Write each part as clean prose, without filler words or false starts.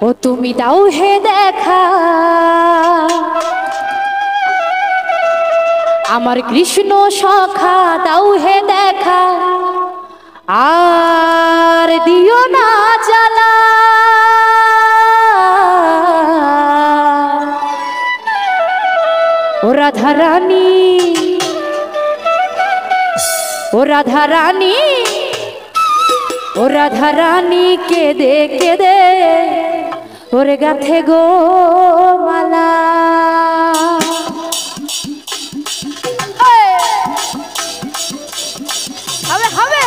ও তুমি দাও হে দেখা আমার কৃষ্ণ সখা, দাও হে দেখা আর দিও না জ্বালা। ও রাধা রানী, ও রাধা রানী, ও রাধা রানী কেঁদে কেঁদে ওরে গাথে গো মালা। হবে হবে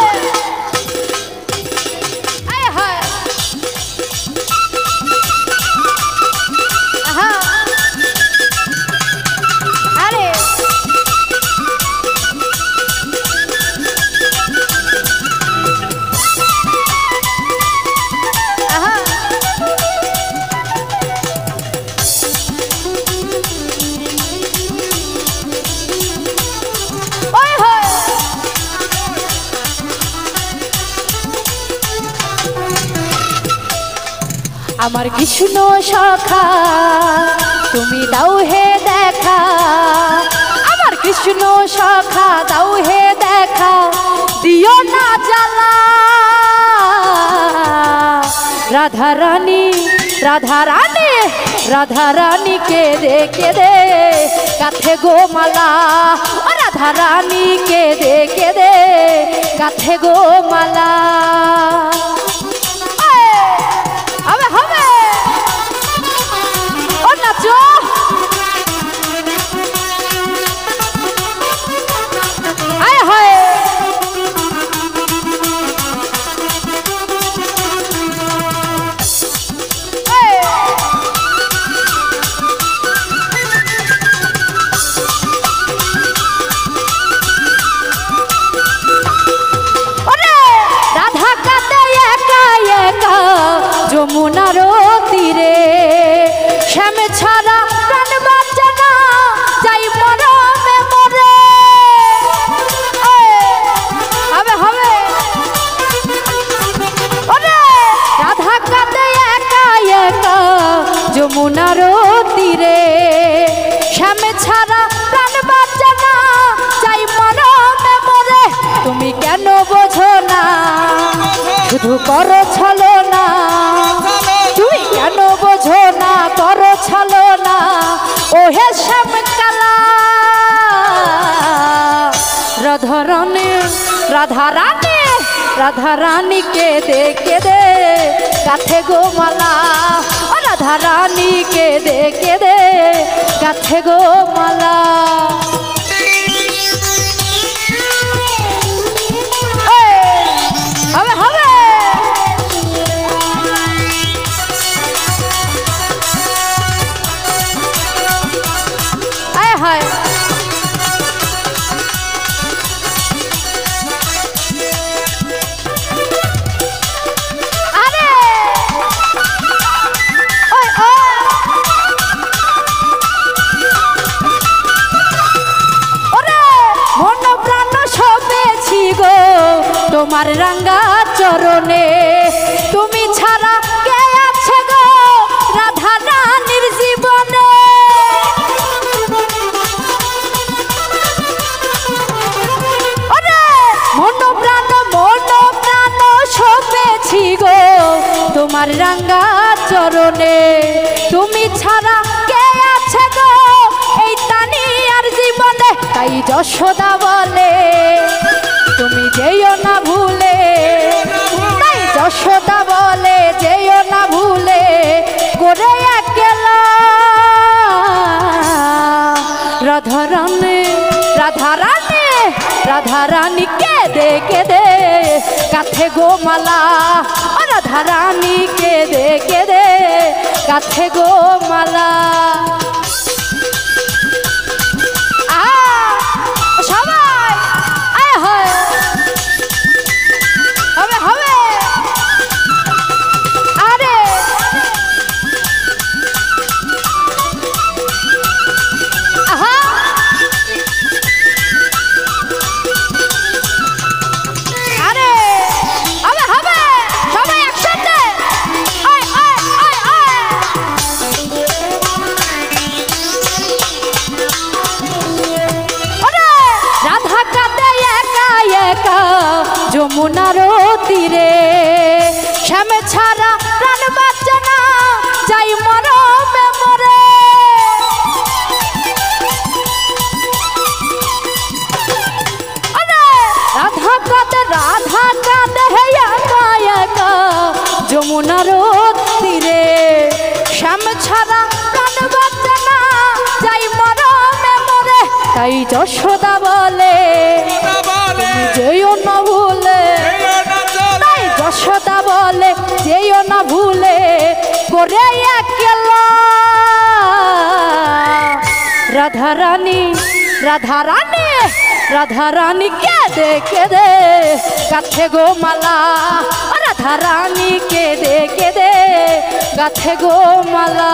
আমার কৃষ্ণ সখা, তুমি দাও হে দেখা আমার কৃষ্ণ সখা, দাও হে দেখা দিও না জ্বালা। রাধা রানী, রাধা রানী, রাধা রানী কেঁদে কেঁদে গাথে গো মালা। ও রাধা রানী কেঁদে কেঁদে গাথে গো মালা। যমুনার তীরে শ্যাম ছাড়া প্রাণ বাঁচে না, যাই মরমে মরে। হবে হবে ওরে রাধা কাঁদে একা একা যমুনার তীরে শ্যাম ছাড়া প্রাণ বাঁচে না, যাই মরমে মরে। তুমি কেন বোঝো না শুধু করো ছলনা, তুমি কেন বোঝো না করো ছলনা ও হে শ্যামকালা। রাধা রানী, রাধা রানী, রাধা রানী কেঁদে কেঁদে গাথে গো মালা। ও রাধা রানী কেঁদে কেঁদে গাথে গো মালা। হবে হবে হয় আরে ওই ও ওরে মন প্রাণ সবেছি গো তোমার রাঙ্গা চরণে। তুমি ছাড়া কে আছে গো রাধা রানীর জীবনে। তোমার রাঙ্গা চরণে, তুমি ছাড়া কে আছে গো এই তানি আর জীবনে। তাই যশোদা বলে তুমি যেও না ভুলে, তাই যশোদা বলে যেও না ভুলে করে একলা। রাধা রানী, রাধা রানী, রাধা রানী কেঁদে কেঁদে গাথে গো মালা। রাধা রানী কেঁদে কেঁদে গাথে গো মালা। সবাই আয় হয় হবে হবে আরে আহা আরে হবে হবে সবাই একসাথে আয় আয় আয় আয় যমুনার তীরে শ্যাম ছাড়া প্রাণ বাঁচে না যাই মরমে মরে তাই যশোদা বলে তুমি যেও না ভুলে তাই যশোদা বলে যেও না ভুলে করে একলা রাধা রানী রাধা রানী রাধা রানী কেঁদে কেঁদে গাথে গো মালা রাধা রানী কেঁদে কেঁদে গাথে গো মালা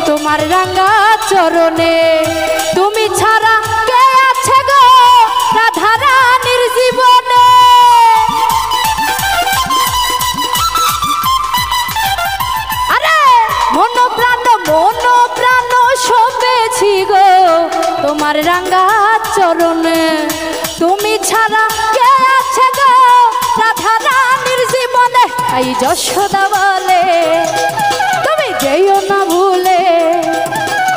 তোমার রাঙা চরণে তুমি ছাড়া কে আছে গো রাধা রানীর জীবনে আরে মন প্রাণ সপেছি গো তোমার রাঙা চরণে তুমি ছাড়া কে আছে গো রাধা রানীর জীবনে এই যশোদা বলে তুমি যেও না ভুলে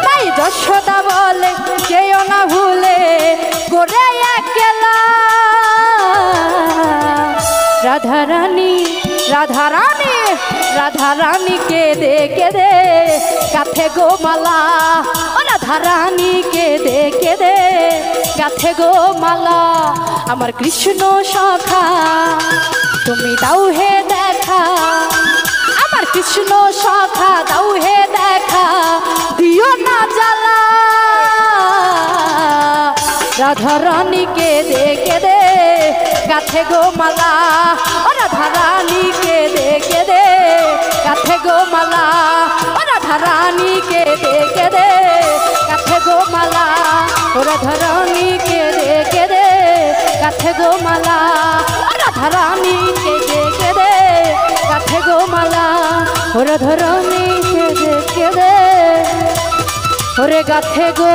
তাই যশোদা বলে যেও না ভুলে করে একলা রাধা রানী রাধা রানী রাধা রানী কেঁদে কেঁদে গাথে গো মালা রাধা রানী কেঁদে কেঁদে গাথে গো মালা আমার কৃষ্ণ সখা তুমি দাও হে দেখা আমার কৃষ্ণ সখা দাও হে দেখা দিও না জ্বালা রাধা রানী কেঁদে কেঁদে গাথে গো মালা রাধা রানী কেঁদে কেঁদে গাথে গো মালা রাধা রানী কেঁদে কেঁদে গাথে গো মালা রাধা রানী কেঁদে কেঁদে গাথে গো মালা রাধা রানী কেঁদে কেঁদে গাথে গো মালা রাধা রানী কেঁদে কেঁদে ওরে গাথে গো